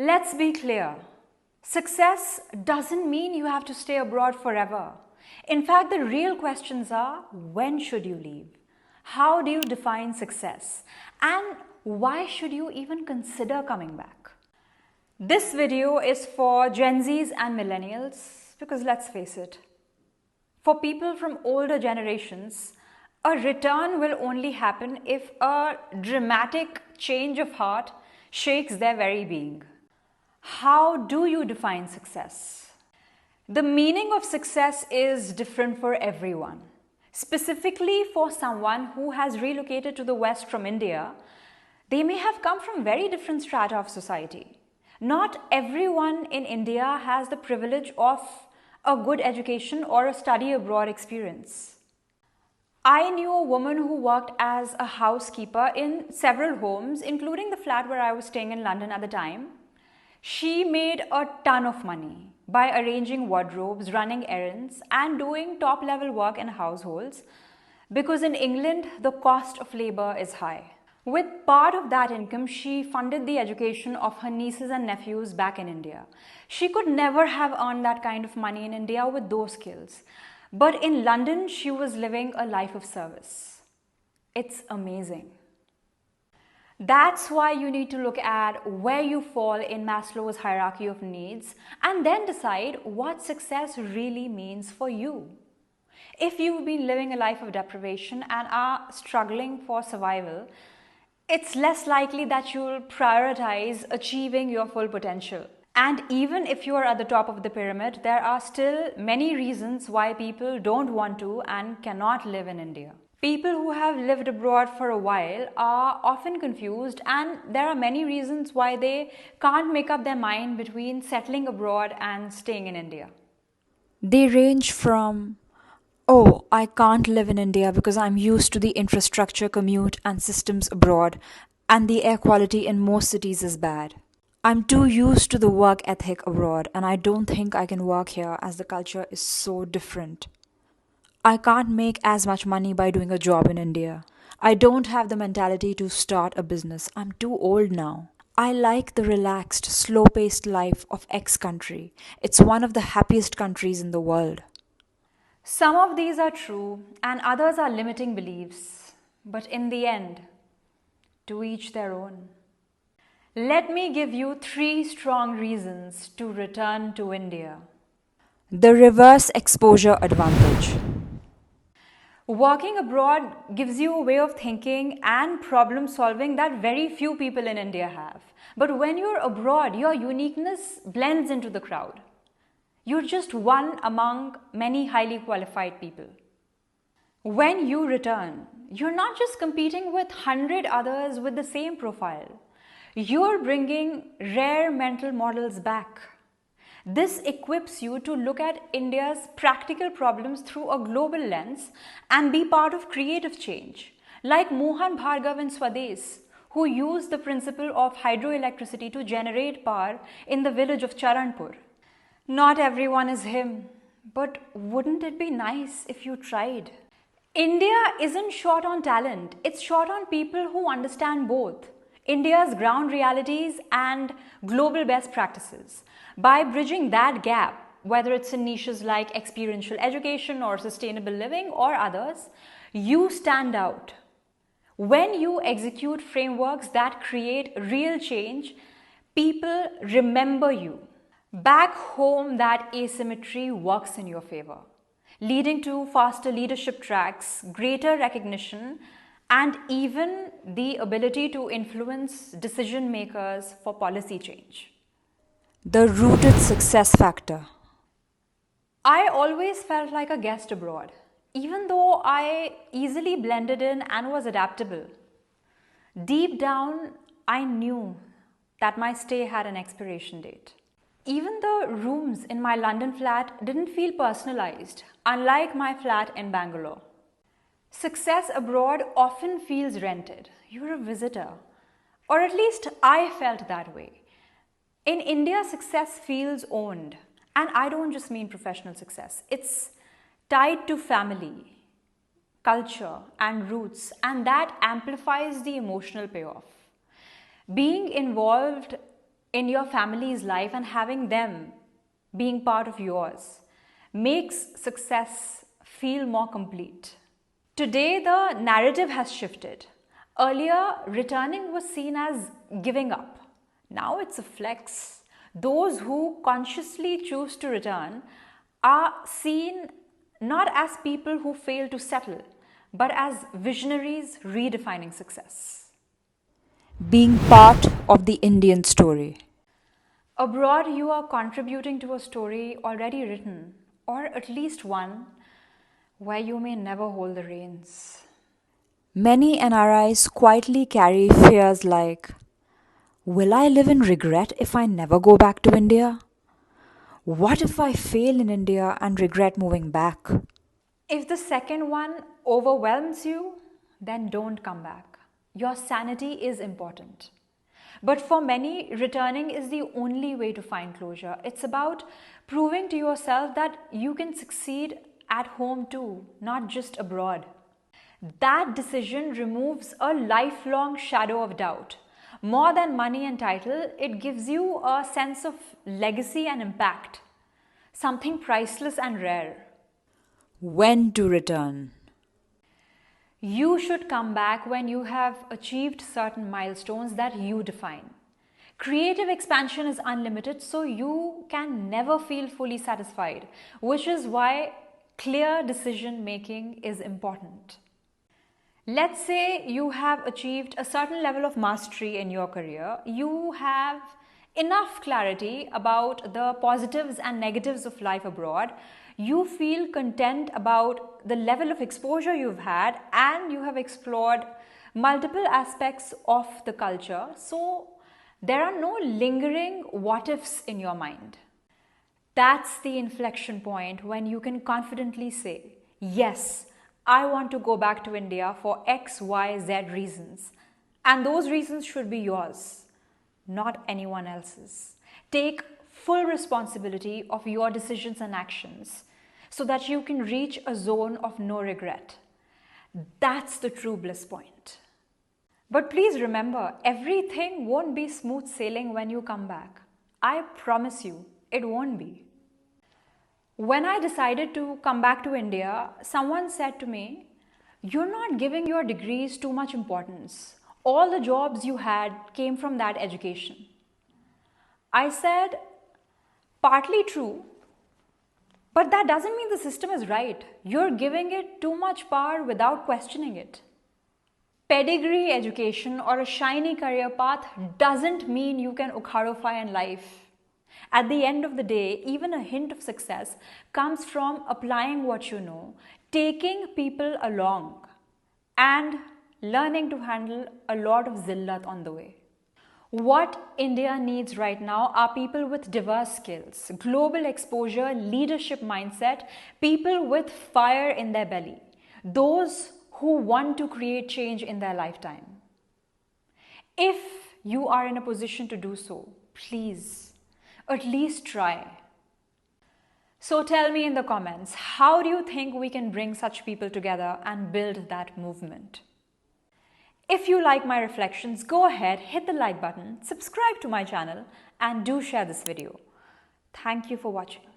Let's be clear. Success doesn't mean you have to stay abroad forever. In fact, the real questions are, when should you leave? How do you define success? And why should you even consider coming back? This video is for Gen Zs and millennials because let's face it, for people from older generations, a return will only happen if a dramatic change of heart shakes their very being. How do you define success? The meaning of success is different for everyone. Specifically for someone who has relocated to the West from India, they may have come from very different strata of society. Not everyone in India has the privilege of a good education or a study abroad experience. I knew a woman who worked as a housekeeper in several homes, including the flat where I was staying in London at the time. She made a ton of money by arranging wardrobes, running errands, and doing top-level work in households because in England, the cost of labor is high. With part of that income, she funded the education of her nieces and nephews back in India. She could never have earned that kind of money in India with those skills. But in London, she was living a life of service. It's amazing. That's why you need to look at where you fall in Maslow's hierarchy of needs and then decide what success really means for you. If you've been living a life of deprivation and are struggling for survival, it's less likely that you'll prioritize achieving your full potential. And even if you are at the top of the pyramid, there are still many reasons why people don't want to and cannot live in India. People who have lived abroad for a while are often confused, and there are many reasons why they can't make up their mind between settling abroad and staying in India. They range from, oh, I can't live in India because I'm used to the infrastructure, commute, and systems abroad, and the air quality in most cities is bad. I'm too used to the work ethic abroad, and I don't think I can work here as the culture is so different. I can't make as much money by doing a job in India. I don't have the mentality to start a business. I'm too old now. I like the relaxed, slow paced life of X country. It's one of the happiest countries in the world. Some of these are true and others are limiting beliefs. But in the end, to each their own. Let me give you 3 strong reasons to return to India. The reverse exposure advantage. Working abroad gives you a way of thinking and problem solving that very few people in India have. But when you're abroad, your uniqueness blends into the crowd. You're just one among many highly qualified people. When you return, you're not just competing with 100 others with the same profile. You're bringing rare mental models back. This equips you to look at India's practical problems through a global lens and be part of creative change, like Mohan Bhargav in Swades, who used the principle of hydroelectricity to generate power in the village of Charanpur. Not everyone is him, but wouldn't it be nice if you tried? India isn't short on talent, it's short on people who understand both India's ground realities and global best practices. By bridging that gap, whether it's in niches like experiential education or sustainable living or others, you stand out. When you execute frameworks that create real change, people remember you. Back home, that asymmetry works in your favor, leading to faster leadership tracks, greater recognition, and even the ability to influence decision makers for policy change. The rooted success factor. I always felt like a guest abroad, even though I easily blended in and was adaptable. Deep down, I knew that my stay had an expiration date. Even the rooms in my London flat didn't feel personalized, unlike my flat in Bangalore. Success abroad often feels rented. You're a visitor. Or at least I felt that way. In India, success feels owned. And I don't just mean professional success. It's tied to family, culture, and roots, and that amplifies the emotional payoff. Being involved in your family's life and having them being part of yours makes success feel more complete. Today, the narrative has shifted. Earlier, returning was seen as giving up. Now it's a flex. Those who consciously choose to return are seen not as people who fail to settle, but as visionaries redefining success. Being part of the Indian story. Abroad, you are contributing to a story already written, or at least one where you may never hold the reins. Many NRIs quietly carry fears like, will I live in regret if I never go back to India? What if I fail in India and regret moving back? If the second one overwhelms you, then don't come back. Your sanity is important. But for many, returning is the only way to find closure. It's about proving to yourself that you can succeed at home too, not just abroad. That decision removes a lifelong shadow of doubt. More than money and title, it gives you a sense of legacy and impact, something priceless and rare. When to return? You should come back when you have achieved certain milestones that you define. Creative expansion is unlimited, so you can never feel fully satisfied, which is why clear decision making is important. Let's say you have achieved a certain level of mastery in your career. You have enough clarity about the positives and negatives of life abroad. You feel content about the level of exposure you've had, and you have explored multiple aspects of the culture. So there are no lingering what ifs in your mind. That's the inflection point when you can confidently say, yes, I want to go back to India for X, Y, Z reasons. And those reasons should be yours, not anyone else's. Take full responsibility of your decisions and actions so that you can reach a zone of no regret. That's the true bliss point. But please remember, everything won't be smooth sailing when you come back. I promise you, it won't be. When I decided to come back to India, someone said to me, "You're not giving your degrees too much importance. All the jobs you had came from that education." I said, partly true, but that doesn't mean the system is right. You're giving it too much power without questioning it. Pedigree education or a shiny career path doesn't mean you can ukharofy in life. At the end of the day, even a hint of success comes from applying what you know, taking people along, and learning to handle a lot of zillat on the way. What India needs right now are people with diverse skills, global exposure, leadership mindset, people with fire in their belly, those who want to create change in their lifetime. If you are in a position to do so, please, at least try. So tell me in the comments, how do you think we can bring such people together and build that movement? If you like my reflections, go ahead, hit the like button, subscribe to my channel, and do share this video. Thank you for watching.